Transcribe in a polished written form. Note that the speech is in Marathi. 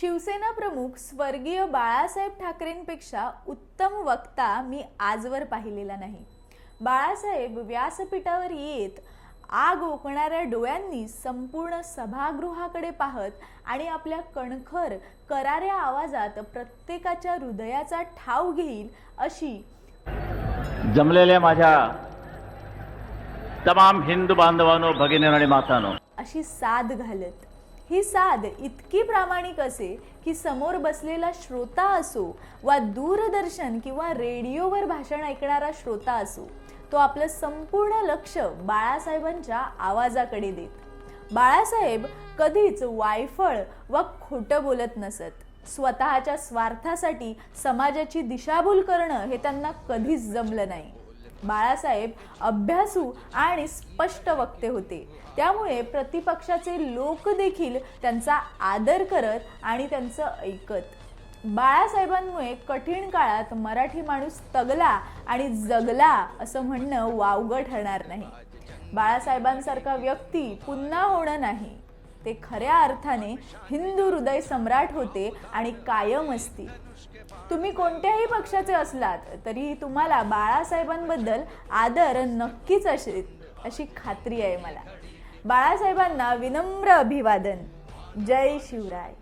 शिवसेना प्रमुख स्वर्गीय बाळासाहेब ठाकरेंपेक्षा उत्तम वक्ता मी आजवर पाहिलेला नाही। बाळासाहेब व्यासपीठावर येत आग ओकणाऱ्या डोळ्यांनी संपूर्ण सभागृहाकडे पाहत आणि आपल्या कणखर कराऱ्या आवाजात प्रत्येकाच्या हृदयाचा ठाव घेईल अशी जमलेल्या माझ्या तमाम हिंदू बांधवांनो, भगिनींनो आणि मातांनो, अशी साद घालत, ही साद इतकी प्रामाणिक असे की समोर बसलेला श्रोता असो वा दूरदर्शन किंवा रेडिओवर भाषण ऐकणारा श्रोता असो, तो आपलं संपूर्ण लक्ष बाळासाहेबांच्या आवाजाकडे देत। बाळासाहेब कधीच वायफळ व खोटं बोलत नसत। स्वतःच्या स्वार्थासाठी समाजाची दिशाभूल करणं हे त्यांना कधीच जमलं नाही। बाळासाहेब अभ्यासू आणि स्पष्ट वक्ते होते, त्यामुळे प्रतिपक्षाचे लोक देखील त्यांचा आदर करत आणि त्यांचं ऐकत। बाळासाहेबांमुळे कठीण काळात मराठी माणूस तगला आणि जगला असं म्हणणं वावगं ठरणार नाही। बाळासाहेबांसारखा व्यक्ती पुन्हा होणं नाही, ते खऱ्या अर्थाने हिंदू हृदय सम्राट होते आणि कायम असतील। तुम्ही कोणत्याही पक्षाचे असलात तरी तुम्हाला बाळासाहेबांबद्दल आदर नक्कीच असेल अशी खात्री आहे मला। बाळासाहेबांना विनम्र अभिवादन। जय शिवराय।